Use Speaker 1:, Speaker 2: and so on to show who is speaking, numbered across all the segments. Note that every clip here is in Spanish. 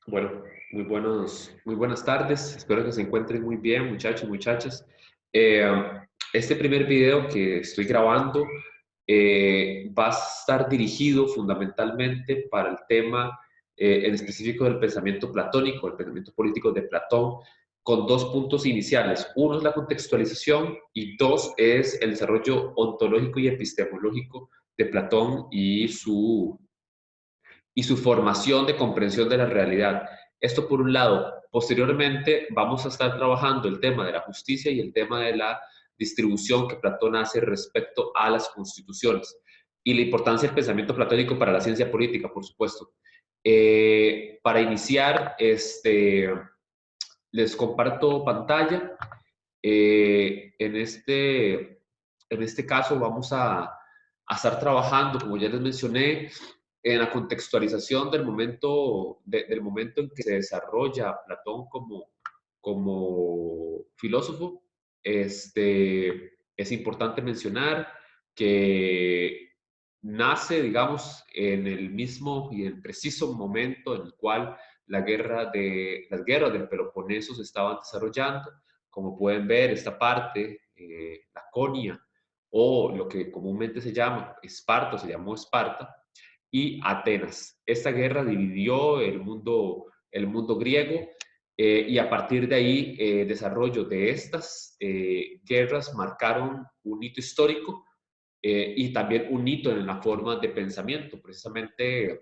Speaker 1: Bueno, muy buenas tardes. Espero que se encuentren muy bien, muchachos y muchachas. Eh, este primer video que estoy grabando va a estar dirigido fundamentalmente para el tema en específico del pensamiento platónico, el pensamiento político de Platón, con dos puntos iniciales. Uno es la contextualización y dos es el desarrollo ontológico y epistemológico de Platón y su formación de comprensión de la realidad. Esto por un lado. Posteriormente vamos a estar trabajando el tema de la justicia y el tema de la distribución que Platón hace respecto a las constituciones y la importancia del pensamiento platónico para la ciencia política, por supuesto. Para iniciar, les comparto pantalla. En este caso vamos a estar trabajando, como ya les mencioné, en la contextualización del momento en que se desarrolla Platón como filósofo. Es importante mencionar que nace, digamos, en el mismo y el preciso momento en el cual las guerras del Peloponeso se estaban desarrollando. Como pueden ver, esta parte, Laconia, o lo que comúnmente se llama Esparta, se llamó Esparta, y Atenas. Esta guerra dividió el mundo griego y a partir de ahí, desarrollo de estas guerras marcaron un hito histórico y también un hito en la forma de pensamiento. Precisamente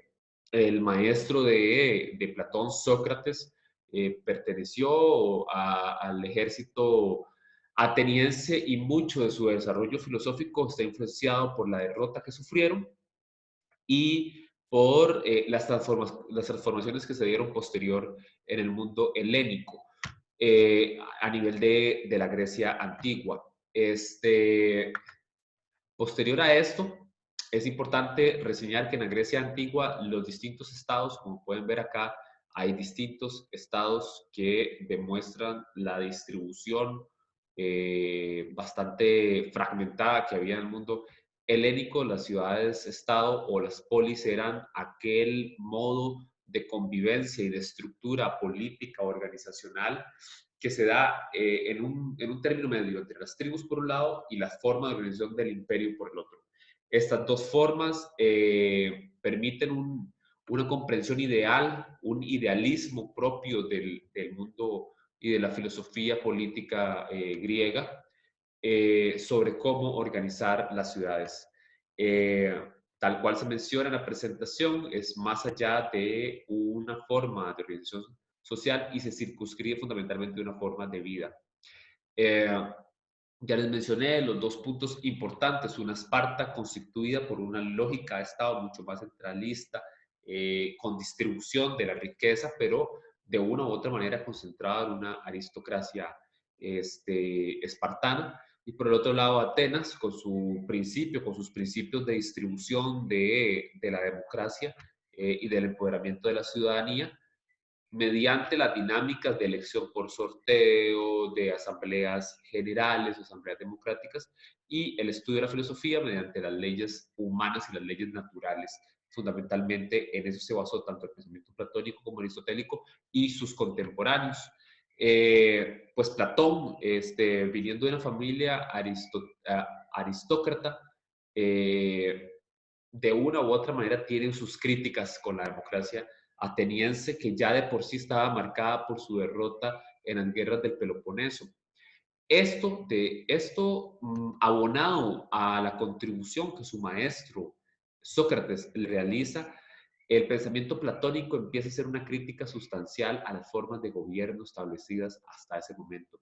Speaker 1: el maestro de Platón, Sócrates, perteneció al ejército ateniense y mucho de su desarrollo filosófico está influenciado por la derrota que sufrieron y por las transformaciones que se dieron posterior en el mundo helénico a nivel de la Grecia antigua. Posterior a esto, es importante reseñar que en la Grecia antigua los distintos estados, como pueden ver acá, hay distintos estados que demuestran la distribución bastante fragmentada que había en el mundo helénico. Las ciudades-estado o las polis eran aquel modo de convivencia y de estructura política organizacional que se da en un término medio entre las tribus por un lado y la forma de organización del imperio por el otro. Estas dos formas permiten una comprensión ideal, un idealismo propio del mundo y de la filosofía política griega sobre cómo organizar las ciudades. Eh, Tal cual se menciona en la presentación, es más allá de una forma de organización social y se circunscribe fundamentalmente de una forma de vida. Eh, ya les mencioné los dos puntos importantes, una Esparta constituida por una lógica de Estado mucho más centralista, con distribución de la riqueza, pero de una u otra manera concentrada en una aristocracia espartana. Y por el otro lado, Atenas, con sus principios de distribución de la democracia y del empoderamiento de la ciudadanía, mediante las dinámicas de elección por sorteo, de asambleas generales, asambleas democráticas, y el estudio de la filosofía mediante las leyes humanas y las leyes naturales. Fundamentalmente en eso se basó tanto el pensamiento platónico como aristotélico y sus contemporáneos. Pues Platón, viniendo de una familia aristócrata, eh, de una u otra manera tienen sus críticas con la democracia ateniense, que ya de por sí estaba marcada por su derrota en las guerras del Peloponeso. Esto abonado a la contribución que su maestro Sócrates le realiza, el pensamiento platónico empieza a ser una crítica sustancial a las formas de gobierno establecidas hasta ese momento.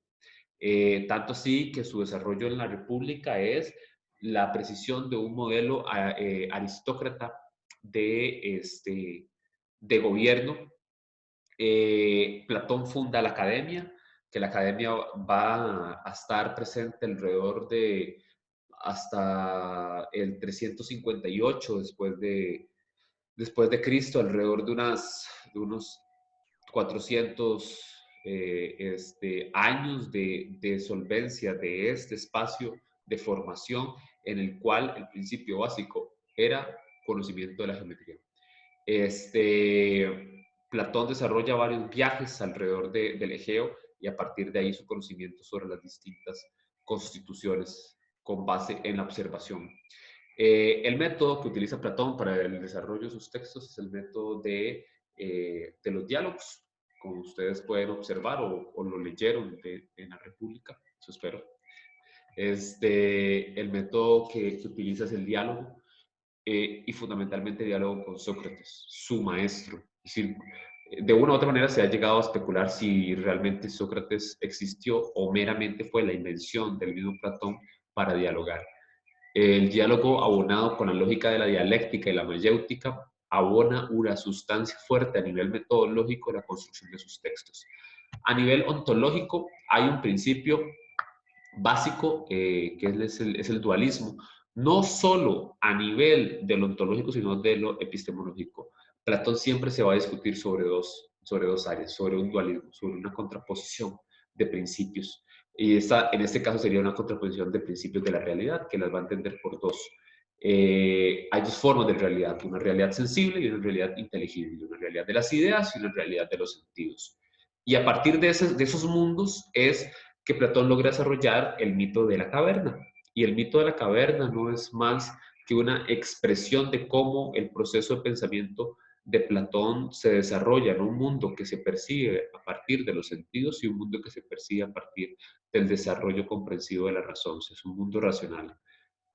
Speaker 1: Tanto así que su desarrollo en la República es la precisión de un modelo aristócrata de gobierno. Platón funda la academia, que la academia va a estar presente alrededor de hasta el 358 después de Cristo, alrededor de unos 400 años de solvencia de este espacio de formación en el cual el principio básico era conocimiento de la geometría. Este, Platón desarrolla varios viajes alrededor del Egeo y a partir de ahí su conocimiento sobre las distintas constituciones con base en la observación. El método que utiliza Platón para el desarrollo de sus textos es el método de los diálogos, como ustedes pueden observar o lo leyeron en la República, eso espero. El método que utiliza es el diálogo y fundamentalmente diálogo con Sócrates, su maestro. Es decir, de una u otra manera se ha llegado a especular si realmente Sócrates existió o meramente fue la invención del mismo Platón para dialogar. El diálogo abonado con la lógica de la dialéctica y la mayéutica abona una sustancia fuerte a nivel metodológico de la construcción de sus textos. A nivel ontológico hay un principio básico que es el dualismo, no solo a nivel de lo ontológico, sino de lo epistemológico. Platón siempre se va a discutir sobre dos áreas, sobre un dualismo, sobre una contraposición de principios. Y en este caso sería una contraposición de principios de la realidad, que las va a entender por dos. Hay dos formas de realidad, una realidad sensible y una realidad inteligible, una realidad de las ideas y una realidad de los sentidos. Y a partir de esos mundos es que Platón logra desarrollar el mito de la caverna. Y el mito de la caverna no es más que una expresión de cómo el proceso de pensamiento de Platón se desarrolla en un mundo que se percibe a partir de los sentidos y un mundo que se percibe a partir del desarrollo comprensivo de la razón. Es un mundo racional.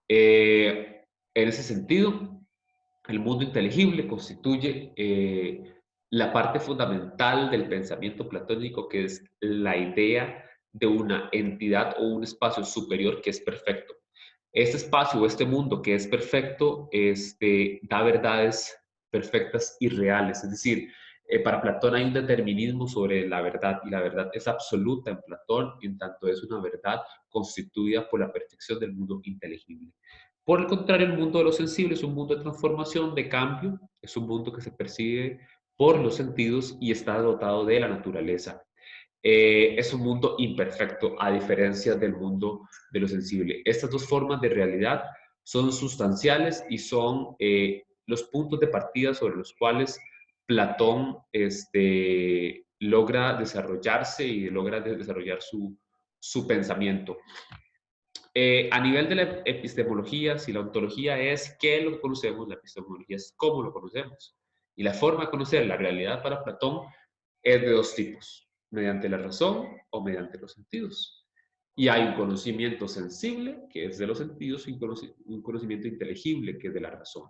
Speaker 1: En ese sentido, el mundo inteligible constituye la parte fundamental del pensamiento platónico, que es la idea de una entidad o un espacio superior que es perfecto. Este espacio o este mundo que es perfecto da verdades perfectas y reales. Es decir, para Platón hay un determinismo sobre la verdad y la verdad es absoluta en Platón, en tanto es una verdad constituida por la perfección del mundo inteligible. Por el contrario, el mundo de los sensibles es un mundo de transformación, de cambio, es un mundo que se percibe por los sentidos y está dotado de la naturaleza. Es un mundo imperfecto, a diferencia del mundo de lo sensible. Estas dos formas de realidad son sustanciales y son los puntos de partida sobre los cuales Platón logra desarrollarse y logra desarrollar su pensamiento. A nivel de la epistemología, si la ontología es qué lo conocemos, la epistemología es cómo lo conocemos. Y la forma de conocer la realidad para Platón es de dos tipos, mediante la razón o mediante los sentidos. Y hay un conocimiento sensible, que es de los sentidos, y un conocimiento inteligible, que es de la razón.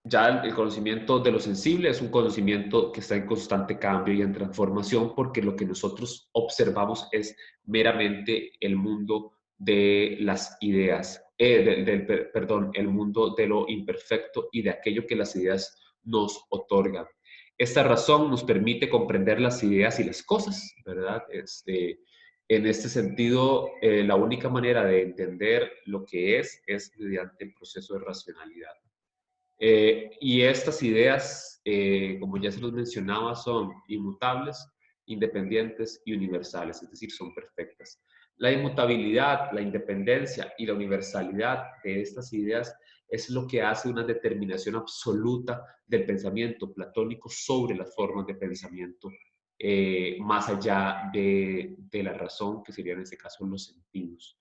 Speaker 1: Ya el conocimiento de lo sensible es un conocimiento que está en constante cambio y en transformación, porque lo que nosotros observamos es meramente el mundo de las ideas, perdón, el mundo de lo imperfecto y de aquello que las ideas nos otorgan. Esta razón nos permite comprender las ideas y las cosas, ¿verdad? En este sentido, la única manera de entender lo que es mediante el proceso de racionalidad. Y estas ideas, como ya se los mencionaba, son inmutables, independientes y universales, es decir, son perfectas. La inmutabilidad, la independencia y la universalidad de estas ideas es lo que hace una determinación absoluta del pensamiento platónico sobre las formas de pensamiento, más allá de la razón, que serían en este caso los sentidos.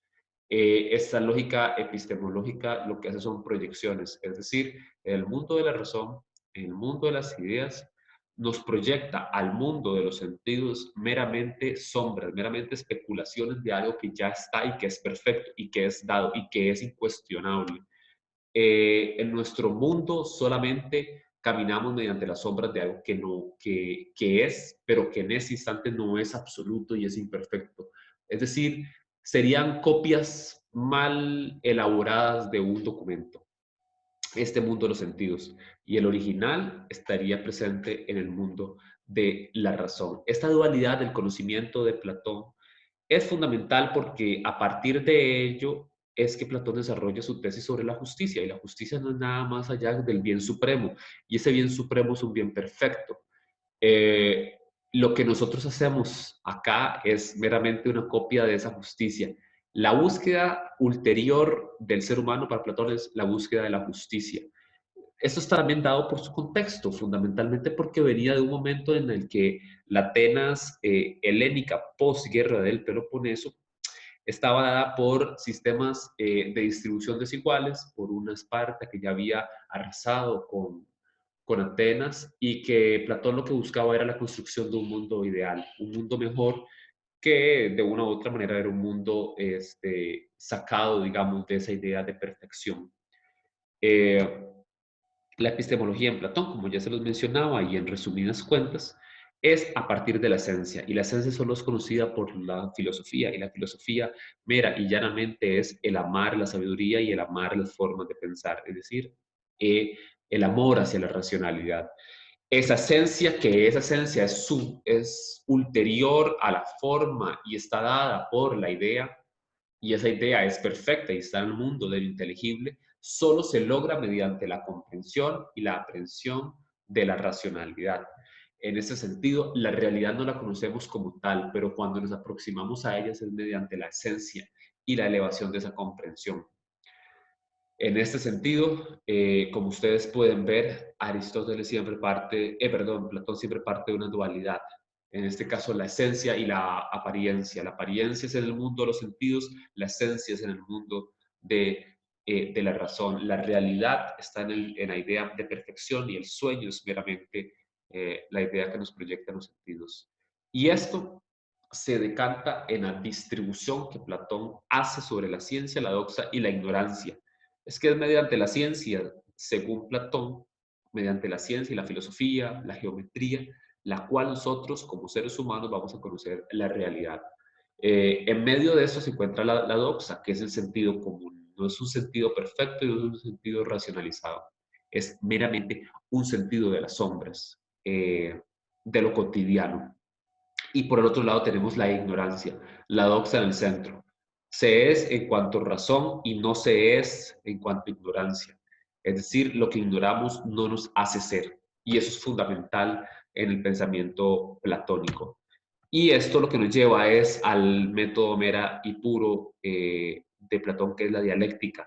Speaker 1: Esta lógica epistemológica lo que hace son proyecciones, es decir, el mundo de la razón, el mundo de las ideas, nos proyecta al mundo de los sentidos meramente sombras, meramente especulaciones de algo que ya está y que es perfecto y que es dado y que es incuestionable. En nuestro mundo solamente caminamos mediante las sombras de algo que, no, que es, pero que en ese instante no es absoluto y es imperfecto. Es decir, serían copias mal elaboradas de un documento, este mundo de los sentidos, y el original estaría presente en el mundo de la razón. Esta dualidad del conocimiento de Platón es fundamental porque a partir de ello es que Platón desarrolla su tesis sobre la justicia, y la justicia no es nada más allá del bien supremo, y ese bien supremo es un bien perfecto. Eh, lo que nosotros hacemos acá es meramente una copia de esa justicia. La búsqueda ulterior del ser humano para Platón es la búsqueda de la justicia. esto está también dado por su contexto, fundamentalmente porque venía de un momento en el que la Atenas helénica posguerra del Peloponeso estaba dada por sistemas de distribución desiguales, por una Esparta que ya había arrasado con Atenas y que Platón lo que buscaba era la construcción de un mundo ideal, un mundo mejor que de una u otra manera era un mundo sacado, digamos, de esa idea de perfección. Eh, la epistemología en Platón, como ya se los mencionaba y en resumidas cuentas, es a partir de la esencia. Y la esencia solo es conocida por la filosofía. Y la filosofía mera y llanamente es el amar la sabiduría y el amar las formas de pensar. Es decir, el amor hacia la racionalidad. Esa esencia, que esa esencia es ulterior a la forma y está dada por la idea, y esa idea es perfecta y está en el mundo del inteligible, solo se logra mediante la comprensión y la aprehensión de la racionalidad. En ese sentido, la realidad no la conocemos como tal, pero cuando nos aproximamos a ella es mediante la esencia y la elevación de esa comprensión. En este sentido, como ustedes pueden ver, Aristóteles siempre Platón siempre parte de una dualidad. En este caso, la esencia y la apariencia. La apariencia es en el mundo de los sentidos, la esencia es en el mundo de la razón. La realidad está en la idea de perfección y el sueño es meramente la idea que nos proyecta los sentidos. Y esto se decanta en la distribución que Platón hace sobre la ciencia, la doxa y la ignorancia. Es que es mediante la ciencia, según Platón, mediante la ciencia y la filosofía, la geometría, la cual nosotros como seres humanos vamos a conocer la realidad. En medio de eso se encuentra la doxa, que es el sentido común. No es un sentido perfecto y no es un sentido racionalizado. Es meramente un sentido de las sombras, de lo cotidiano. Y por el otro lado tenemos la ignorancia, la doxa en el centro. Se es en cuanto a razón y no se es en cuanto a ignorancia. Es decir, lo que ignoramos no nos hace ser. Y eso es fundamental en el pensamiento platónico. Y esto lo que nos lleva es al método mera y puro de Platón, que es la dialéctica.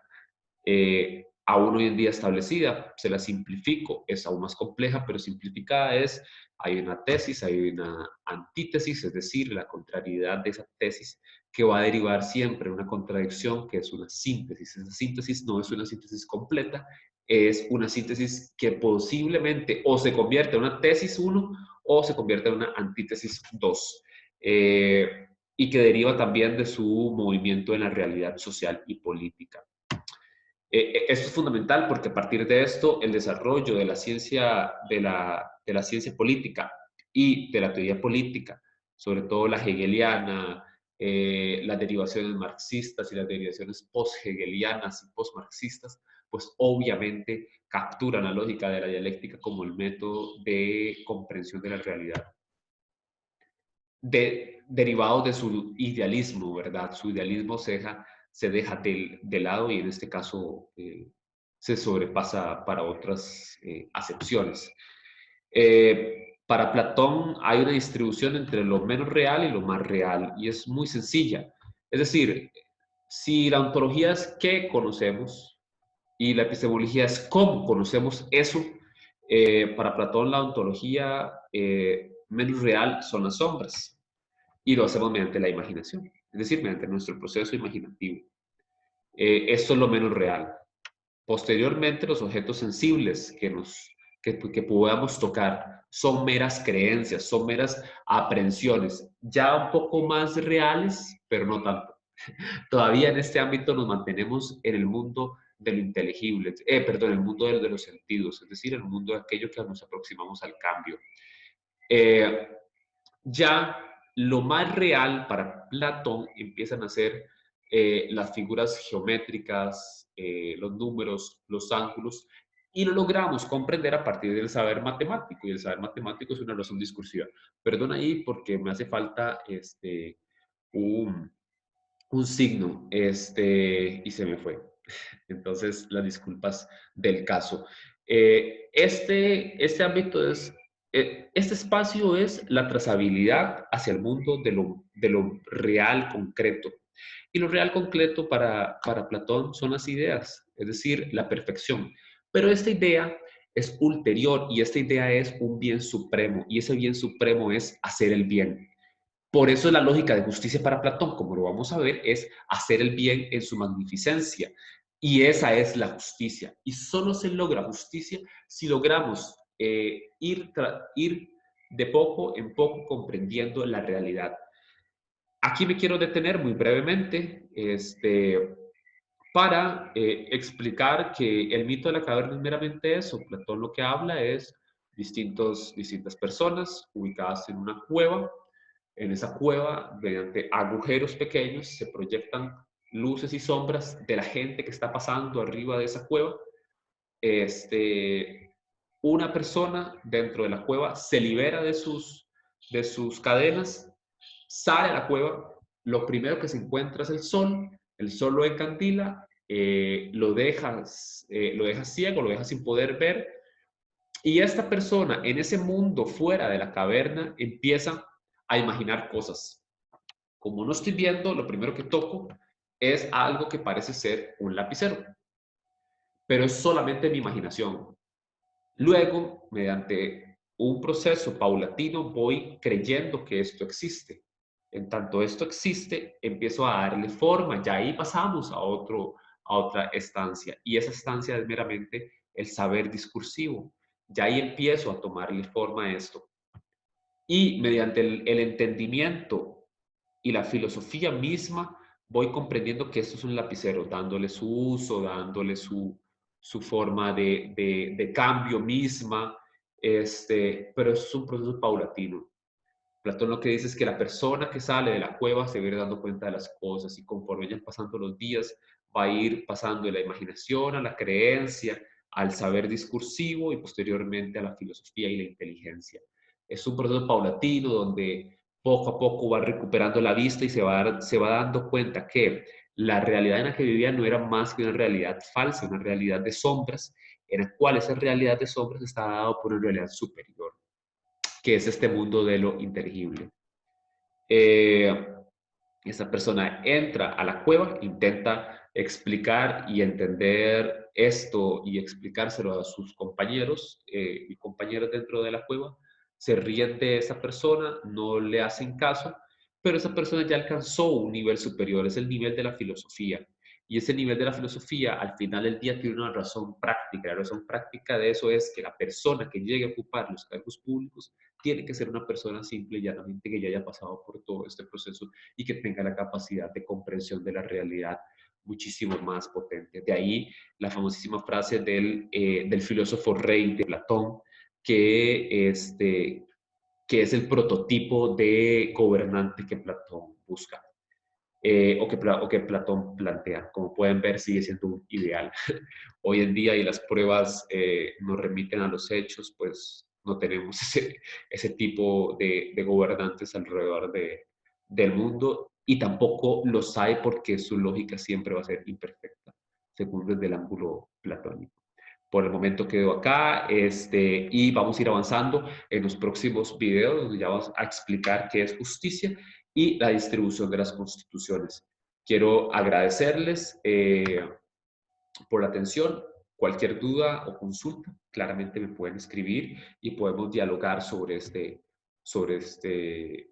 Speaker 1: Aún hoy en día establecida, se la simplifico, es aún más compleja, pero simplificada es, hay una tesis, hay una antítesis, es decir, la contrariedad de esa tesis que va a derivar siempre en una contradicción que es una síntesis. Esa síntesis no es una síntesis completa, es una síntesis que posiblemente o se convierte en una tesis 1 o se convierte en una antítesis 2. Y que deriva también de su movimiento en la realidad social y política. Esto es fundamental porque a partir de esto el desarrollo de la ciencia, de la ciencia política y de la teoría política, sobre todo la hegeliana, las derivaciones marxistas y las derivaciones post-hegelianas y post-marxistas, pues obviamente capturan la lógica de la dialéctica como el método de comprensión de la realidad. Derivados de su idealismo, ¿verdad? Su idealismo se deja de lado y en este caso se sobrepasa para otras acepciones. Para Platón hay una distribución entre lo menos real y lo más real y es muy sencilla. Es decir, si la ontología es qué conocemos y la epistemología es cómo conocemos eso, para Platón la ontología menos real son las sombras y lo hacemos mediante la imaginación, es decir, mediante nuestro proceso imaginativo. Esto es lo menos real. Posteriormente, los objetos sensibles que podamos tocar son meras creencias, son meras aprensiones, ya un poco más reales, pero no tanto. Todavía en este ámbito nos mantenemos en el mundo de lo inteligible, perdón, el mundo de los sentidos, es decir, el mundo de aquello que nos aproximamos al cambio. Eh, ya lo más real para Platón empiezan a ser las figuras geométricas, los números, los ángulos, y lo logramos comprender a partir del saber matemático, y el saber matemático es una razón discursiva. Perdón ahí porque me hace falta un, un signo y se me fue. Entonces, las disculpas del caso. Este ámbito este espacio es la trazabilidad hacia el mundo de lo real concreto. Y lo real concreto para Platón son las ideas, es decir, la perfección. Pero esta idea es ulterior y esta idea es un bien supremo y ese bien supremo es hacer el bien. Por eso la lógica de justicia para Platón, como lo vamos a ver, es hacer el bien en su magnificencia. Y esa es la justicia. Y solo se logra justicia si logramos ir de poco en poco comprendiendo la realidad. Aquí me quiero detener muy brevemente para explicar que el mito de la caverna es meramente eso. Platón lo que habla es distintas personas ubicadas en una cueva. En esa cueva, mediante agujeros pequeños, se proyectan luces y sombras de la gente que está pasando arriba de esa cueva. Este, una persona dentro de la cueva se libera de sus cadenas, sale a la cueva, lo primero que se encuentra es el sol lo encandila, lo deja ciego, lo deja sin poder ver, y esta persona en ese mundo fuera de la caverna empieza a imaginar cosas. Como no estoy viendo, lo primero que toco es algo que parece ser un lapicero, pero es solamente mi imaginación. Luego, mediante un proceso paulatino, voy creyendo que esto existe. En tanto esto existe, empiezo a darle forma, ya ahí pasamos a otra estancia, y esa estancia es meramente el saber discursivo. Ya ahí empiezo a tomarle forma a esto. Y mediante el entendimiento y la filosofía misma, voy comprendiendo que esto es un lapicero, dándole su uso, dándole su forma de cambio misma, pero es un proceso paulatino. Platón lo que dice es que la persona que sale de la cueva se va a ir dando cuenta de las cosas y conforme vayan pasando los días va a ir pasando de la imaginación a la creencia, al saber discursivo y posteriormente a la filosofía y la inteligencia. Es un proceso paulatino donde poco a poco va recuperando la vista y se va dando cuenta que la realidad en la que vivía no era más que una realidad falsa, una realidad de sombras, en la cual esa realidad de sombras está dada por una realidad superior, que es este mundo de lo inteligible. Eh, Esa persona entra a la cueva, intenta explicar y entender esto y explicárselo a sus compañeros y compañeras dentro de la cueva. Se ríen de esa persona, no le hacen caso, pero esa persona ya alcanzó un nivel superior, es el nivel de la filosofía. Y ese nivel de la filosofía al final del día tiene una razón práctica. La razón práctica de eso es que la persona que llegue a ocupar los cargos públicos tiene que ser una persona simple y llanamente que ya haya pasado por todo este proceso y que tenga la capacidad de comprensión de la realidad muchísimo más potente. De ahí la famosísima frase del filósofo rey de Platón, que es el prototipo de gobernante que Platón busca. O que Platón plantea. Como pueden ver, sigue siendo un ideal. Hoy en día y las pruebas nos remiten a los hechos, pues no tenemos ese tipo de gobernantes alrededor del mundo y tampoco los hay porque su lógica siempre va a ser imperfecta, según desde el ángulo platónico. Por el momento quedo acá y vamos a ir avanzando en los próximos videos donde ya vamos a explicar qué es justicia y la distribución de las constituciones. Quiero agradecerles por la atención. Cualquier duda o consulta, claramente me pueden escribir y podemos dialogar sobre este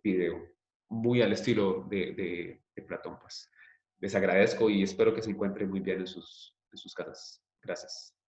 Speaker 1: video, muy al estilo de Platón. Pues. Les agradezco y espero que se encuentren muy bien en sus casas. Gracias.